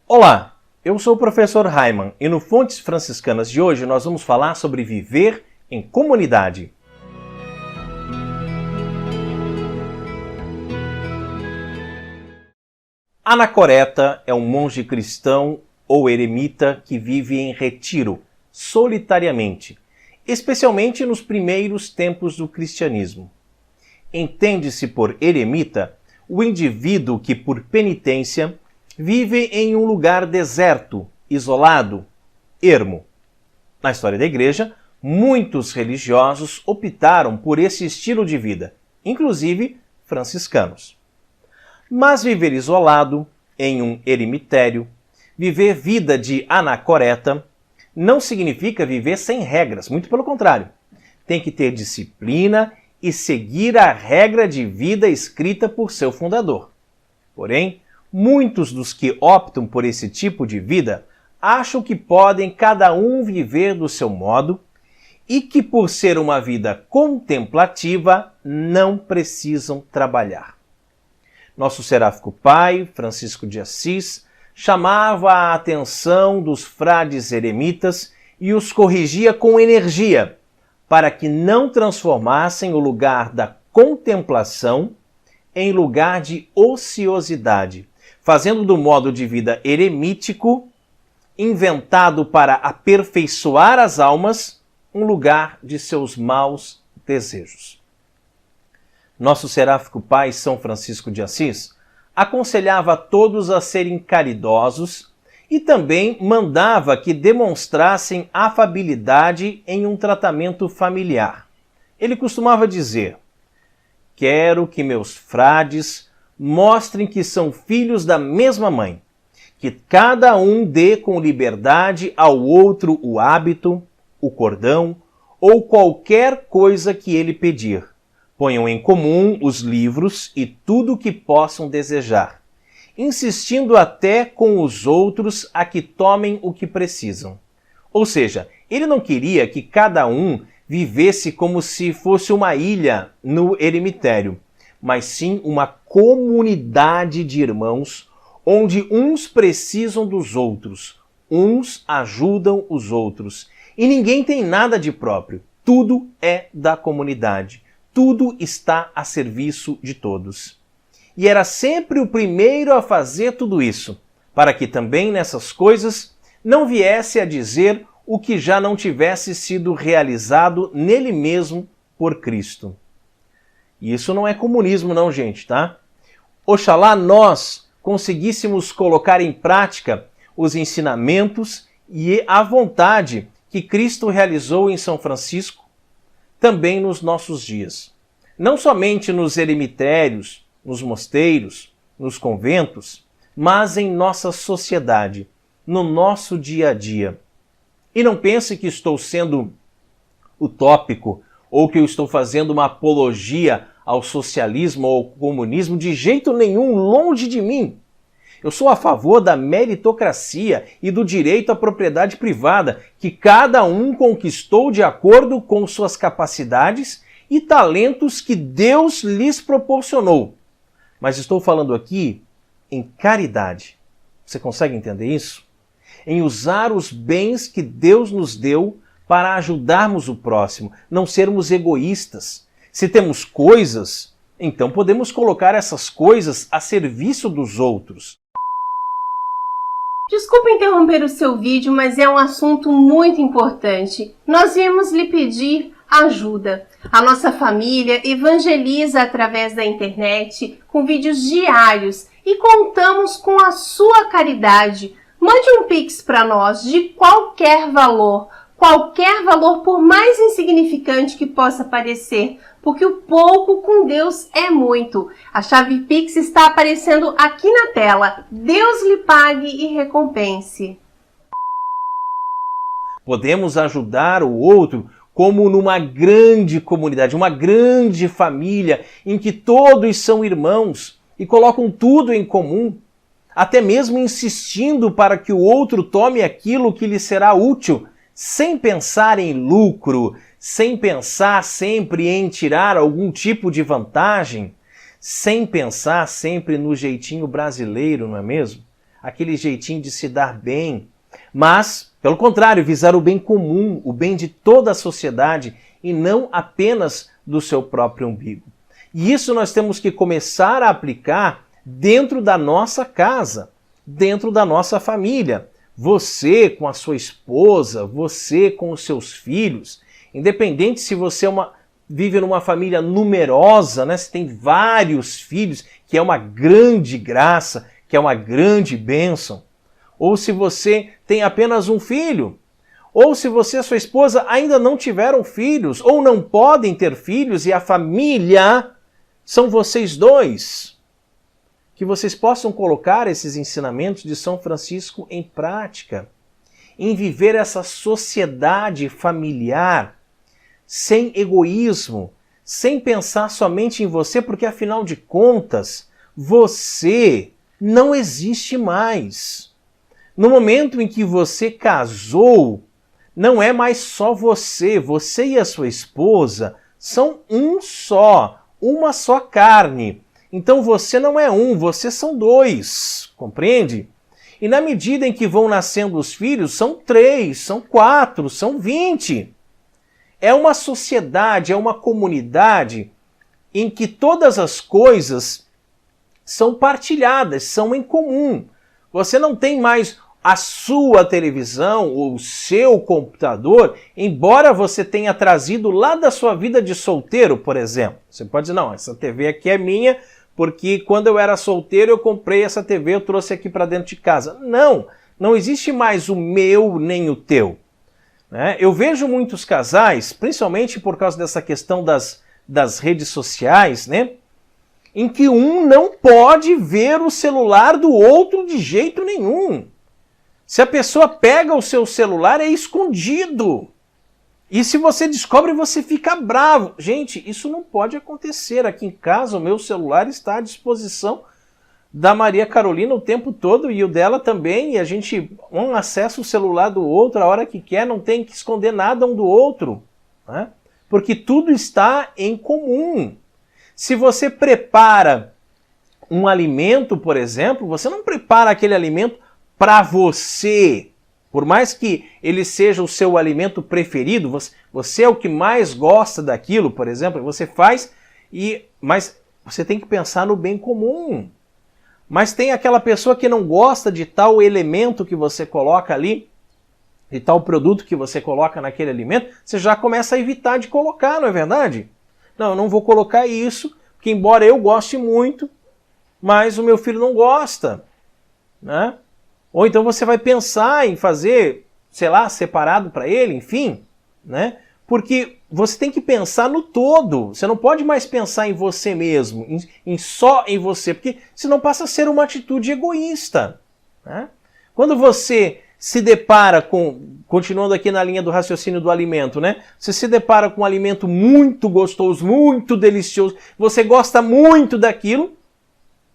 Olá, eu sou o professor Raiman e no Fontes Franciscanas de hoje nós vamos falar sobre viver em comunidade. Anacoreta é um monge cristão ou eremita que vive em retiro, solitariamente, especialmente nos primeiros tempos do cristianismo. Entende-se por eremita o indivíduo que, por penitência, vive em um lugar deserto, isolado, ermo. Na história da Igreja, muitos religiosos optaram por esse estilo de vida, inclusive franciscanos. Mas viver isolado, em um eremitério, viver vida de anacoreta, não significa viver sem regras, muito pelo contrário. Tem que ter disciplina e seguir a regra de vida escrita por seu fundador. Porém, muitos dos que optam por esse tipo de vida acham que podem cada um viver do seu modo e que, por ser uma vida contemplativa, não precisam trabalhar. Nosso seráfico pai, Francisco de Assis, chamava a atenção dos frades eremitas e os corrigia com energia, para que não transformassem o lugar da contemplação em lugar de ociosidade, fazendo do modo de vida eremítico, inventado para aperfeiçoar as almas, um lugar de seus maus desejos. Nosso seráfico pai, São Francisco de Assis, aconselhava a todos a serem caridosos e também mandava que demonstrassem afabilidade em um tratamento familiar. Ele costumava dizer: "Quero que meus frades mostrem que são filhos da mesma mãe, que cada um dê com liberdade ao outro o hábito, o cordão ou qualquer coisa que ele pedir. Ponham em comum os livros e tudo o que possam desejar, insistindo até com os outros a que tomem o que precisam." Ou seja, ele não queria que cada um vivesse como se fosse uma ilha no eremitério, mas sim uma comunidade de irmãos, onde uns precisam dos outros, uns ajudam os outros, e ninguém tem nada de próprio, tudo é da comunidade. Tudo está a serviço de todos. E era sempre o primeiro a fazer tudo isso, para que também nessas coisas não viesse a dizer o que já não tivesse sido realizado nele mesmo por Cristo. E isso não é comunismo não, gente, tá? Oxalá nós conseguíssemos colocar em prática os ensinamentos e a vontade que Cristo realizou em São Francisco, também nos nossos dias. Não somente nos eremitérios, nos mosteiros, nos conventos, mas em nossa sociedade, no nosso dia a dia. E não pense que estou sendo utópico ou que eu estou fazendo uma apologia ao socialismo ou ao comunismo, de jeito nenhum, longe de mim. Eu sou a favor da meritocracia e do direito à propriedade privada, que cada um conquistou de acordo com suas capacidades e talentos que Deus lhes proporcionou. Mas estou falando aqui em caridade. Você consegue entender isso? Em usar os bens que Deus nos deu para ajudarmos o próximo, não sermos egoístas. Se temos coisas, então podemos colocar essas coisas a serviço dos outros. Desculpe interromper o seu vídeo, mas é um assunto muito importante. Nós viemos lhe pedir ajuda. A nossa família evangeliza através da internet com vídeos diários e contamos com a sua caridade. Mande um Pix para nós de qualquer valor por mais insignificante que possa parecer, porque o pouco com Deus é muito. A chave Pix está aparecendo aqui na tela. Deus lhe pague e recompense. Podemos ajudar o outro como numa grande comunidade, uma grande família em que todos são irmãos e colocam tudo em comum, até mesmo insistindo para que o outro tome aquilo que lhe será útil, sem pensar em lucro, sem pensar sempre em tirar algum tipo de vantagem, sem pensar sempre no jeitinho brasileiro, não é mesmo? aquele jeitinho de se dar bem, mas, pelo contrário, visar o bem comum, o bem de toda a sociedade e não apenas do seu próprio umbigo. E isso nós temos que começar a aplicar dentro da nossa casa, dentro da nossa família. Você com a sua esposa, você com os seus filhos, independente se você vive numa família numerosa, né? Se tem vários filhos, que é uma grande graça, que é uma grande bênção, ou se você tem apenas um filho, ou se você e a sua esposa ainda não tiveram filhos, ou não podem ter filhos e a família são vocês dois, que vocês possam colocar esses ensinamentos de São Francisco em prática, em viver essa sociedade familiar, sem egoísmo, sem pensar somente em você, porque afinal de contas, você não existe mais. No momento em que você casou, não é mais só você e a sua esposa são um só, uma só carne. Então você não é um, vocês são dois, compreende? E na medida em que vão nascendo os filhos, são 3, são 4, são 20. É uma sociedade, é uma comunidade em que todas as coisas são partilhadas, são em comum. Você não tem mais a sua televisão ou o seu computador, embora você tenha trazido lá da sua vida de solteiro, por exemplo. Você pode dizer, não, essa TV aqui é minha, porque quando eu era solteiro eu comprei essa TV, eu trouxe aqui para dentro de casa. Não, não existe mais o meu nem o teu. Eu vejo muitos casais, principalmente por causa dessa questão das redes sociais, né, em que um não pode ver o celular do outro de jeito nenhum. Se a pessoa pega o seu celular, é escondido. E se você descobre, você fica bravo. Gente, isso não pode acontecer. Aqui em casa, o meu celular está à disposição da Maria Carolina o tempo todo e o dela também. E a gente acessa o celular do outro a hora que quer, não tem que esconder nada um do outro, né? Porque tudo está em comum. Se você prepara um alimento, por exemplo, você não prepara aquele alimento para você. Por mais que ele seja o seu alimento preferido, você é o que mais gosta daquilo, por exemplo, você faz, mas você tem que pensar no bem comum. Mas tem aquela pessoa que não gosta de tal elemento que você coloca ali, de tal produto que você coloca naquele alimento, você já começa a evitar de colocar, não é verdade? Não, eu não vou colocar isso, porque embora eu goste muito, mas o meu filho não gosta, né? Ou então você vai pensar em fazer, sei lá, separado para ele, enfim, né? Porque você tem que pensar no todo. Você não pode mais pensar em você mesmo, só em você, porque senão passa a ser uma atitude egoísta, né? Quando você se depara continuando aqui na linha do raciocínio do alimento, né? Você se depara com um alimento muito gostoso, muito delicioso, você gosta muito daquilo,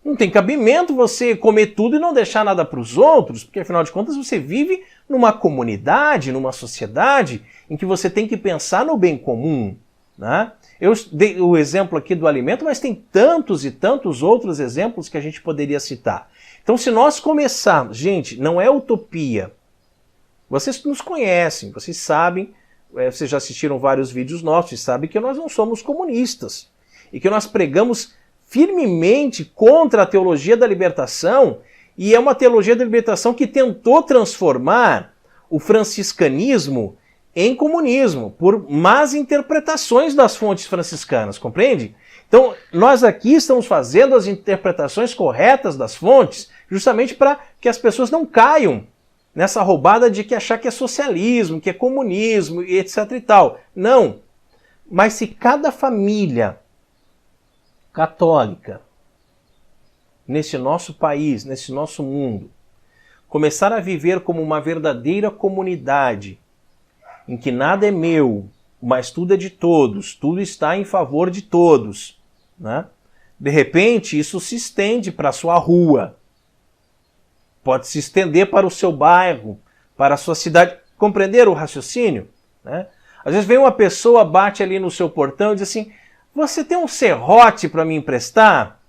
não tem cabimento você comer tudo e não deixar nada para os outros, porque afinal de contas você vive numa comunidade, numa sociedade em que você tem que pensar no bem comum, né? Eu dei o exemplo aqui do alimento, mas tem tantos e tantos outros exemplos que a gente poderia citar. Então, se nós começarmos, gente, não é utopia. Vocês nos conhecem, vocês sabem, vocês já assistiram vários vídeos nossos e sabem que nós não somos comunistas e que nós pregamos firmemente contra a teologia da libertação, e é uma teologia da libertação que tentou transformar o franciscanismo em comunismo, por más interpretações das fontes franciscanas, compreende? Então, nós aqui estamos fazendo as interpretações corretas das fontes, justamente para que as pessoas não caiam nessa roubada de que achar que é socialismo, que é comunismo, e etc e tal. Não. Mas se cada família católica, nesse nosso país, nesse nosso mundo, começar a viver como uma verdadeira comunidade, em que nada é meu, mas tudo é de todos, tudo está em favor de todos, né? De repente, isso se estende para a sua rua, pode se estender para o seu bairro, para a sua cidade. Compreenderam o raciocínio, né? Às vezes vem uma pessoa, bate ali no seu portão e diz assim: você tem um serrote para me emprestar?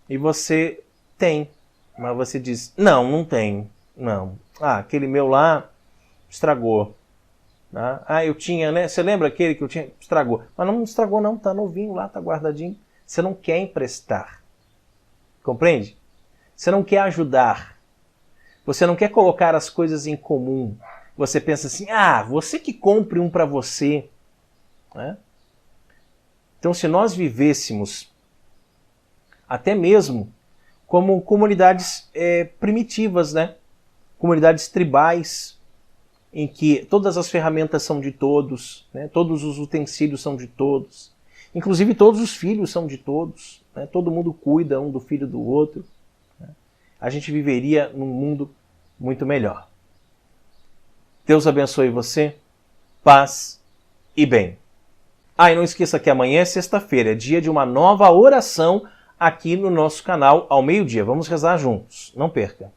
E você tem. mas você diz, não, não tenho, não. Ah, aquele meu lá estragou. Ah, eu tinha, né? Você lembra aquele que eu tinha? Estragou. Mas não estragou não, tá novinho lá, tá guardadinho. Você não quer emprestar. Compreende? Você não quer ajudar. Você não quer colocar as coisas em comum. Você pensa assim, você que compre um para você. Né? Então, se nós vivêssemos até mesmo como comunidades primitivas, né? Comunidades tribais, em que todas as ferramentas são de todos, né? Todos os utensílios são de todos, inclusive todos os filhos são de todos, né? Todo mundo cuida um do filho do outro, né? A gente viveria num mundo muito melhor. Deus abençoe você, paz e bem. E não esqueça que amanhã é sexta-feira, é dia de uma nova oração aqui no nosso canal ao meio-dia. Vamos rezar juntos, não perca.